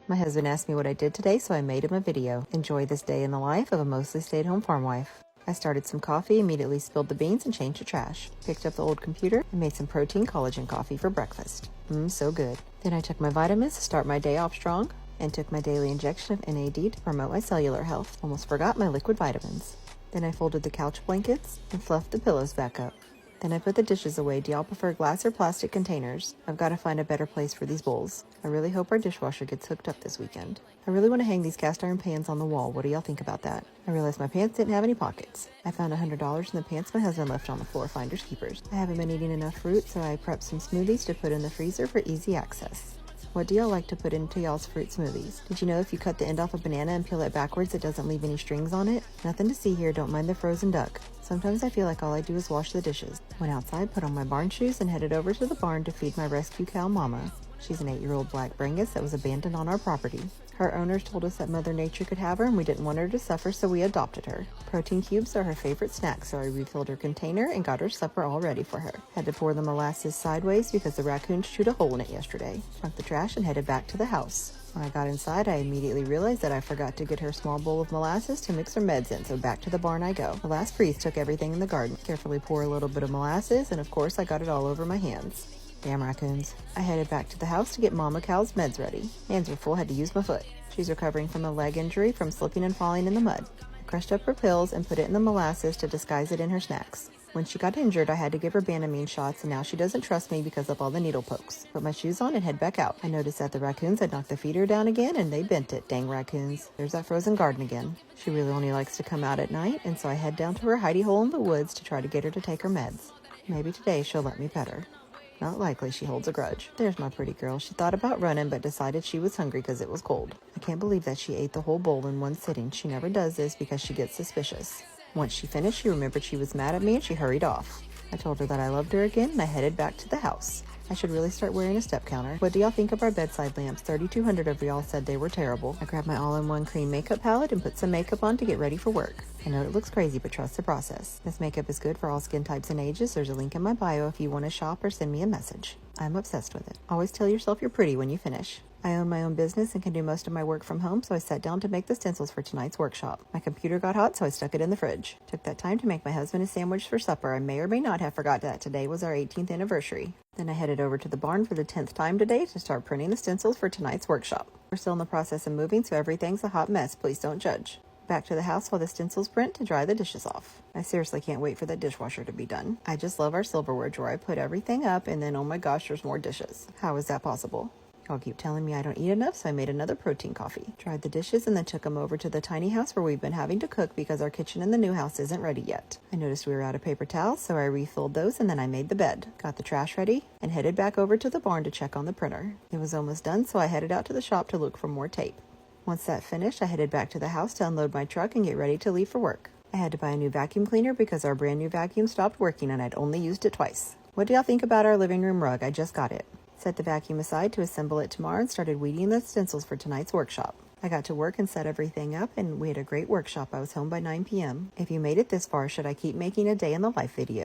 My husband asked me what I did today, so I made him a video. Enjoy this day in the life of a mostly stay-at-home farm wife. I started some coffee, immediately spilled the beans and changed the trash. Picked up the old computer and made some protein collagen coffee for breakfast. So good. Then I took my vitamins to start my day off strong and took my daily injection of NAD to promote my cellular health. Almost forgot my liquid vitamins. Then I folded the couch blankets and fluffed the pillows back up. Then I put the dishes away. Do y'all prefer glass or plastic containers? I've got to find a better place for these bowls. I really hope our dishwasher gets hooked up this weekend. I really want to hang these cast iron pans on the wall. What do y'all think about that? I realized my pants didn't have any pockets. I found $100 in the pants my husband left on the floor, finders keepers. I haven't been eating enough fruit, so I prepped some smoothies to put in the freezer for easy access. What do y'all like to put into y'all's fruit smoothies? Did you know if you cut the end off a banana and peel it backwards, it doesn't leave any strings on it? Nothing to see here, don't mind the frozen duck. Sometimes I feel like all I do is wash the dishes. Went outside, put on my barn shoes, and headed over to the barn to feed my rescue cow Mama. She's an 8-year-old black Brangus that was abandoned on our property. Her owners told us that Mother Nature could have her and we didn't want her to suffer, so we adopted her. Protein cubes are her favorite snack, so I refilled her container and got her supper all ready for her. Had to pour the molasses sideways because the raccoons chewed a hole in it yesterday. Trunk the trash and headed back to the house. When I got inside, I immediately realized that I forgot to get her a small bowl of molasses to mix her meds in, so back to the barn I go. The last breeze took everything in the garden. Carefully pour a little bit of molasses, and of course I got it all over my hands. Damn raccoons. I headed back to the house to get Mama Cow's meds ready. Hands were full, had to use my foot. She's recovering from a leg injury from slipping and falling in the mud. I crushed up her pills and put it in the molasses to disguise it in her snacks. When she got injured, I had to give her Banamine shots, and now she doesn't trust me because of all the needle pokes. Put my shoes on and head back out. I noticed that the raccoons had knocked the feeder down again, and they bent it. Dang raccoons. There's that frozen garden again. She really only likes to come out at night, and so I head down to her hidey hole in the woods to try to get her to take her meds. Maybe today she'll let me pet her. Not likely, she holds a grudge. There's my pretty girl. She thought about running, but decided she was hungry because it was cold. I can't believe that she ate the whole bowl in one sitting. She never does this because she gets suspicious. Once she finished, she remembered she was mad at me and she hurried off. I told her that I loved her again and I headed back to the house. I should really start wearing a step counter. What do y'all think of our bedside lamps? 3,200 of y'all said they were terrible. I grabbed my all-in-one cream makeup palette and put some makeup on to get ready for work. I know it looks crazy, but trust the process. This makeup is good for all skin types and ages. There's a link in my bio if you want to shop or send me a message. I'm obsessed with it. Always tell yourself you're pretty when you finish. I own my own business and can do most of my work from home, so I sat down to make the stencils for tonight's workshop. My computer got hot, so I stuck it in the fridge. Took that time to make my husband a sandwich for supper. I may or may not have forgot that today was our 18th anniversary. Then I headed over to the barn for the 10th time today to start printing the stencils for tonight's workshop. We're still in the process of moving, so everything's a hot mess. Please don't judge. Back to the house while the stencils print to dry the dishes off. I seriously can't wait for that dishwasher to be done. I just love our silverware drawer. I put everything up and then oh my gosh, there's more dishes. How is that possible? Y'all keep telling me I don't eat enough, so I made another protein coffee. Dried the dishes and then took them over to the tiny house where we've been having to cook because our kitchen in the new house isn't ready yet. I noticed we were out of paper towels, so I refilled those and then I made the bed. Got the trash ready and headed back over to the barn to check on the printer. It was almost done, so I headed out to the shop to look for more tape. Once that finished, I headed back to the house to unload my truck and get ready to leave for work. I had to buy a new vacuum cleaner because our brand new vacuum stopped working and I'd only used it twice. What do y'all think about our living room rug? I just got it. Set the vacuum aside to assemble it tomorrow and started weeding the stencils for tonight's workshop. I got to work and set everything up and we had a great workshop. I was home by 9 p.m. If you made it this far, should I keep making a day in the life video?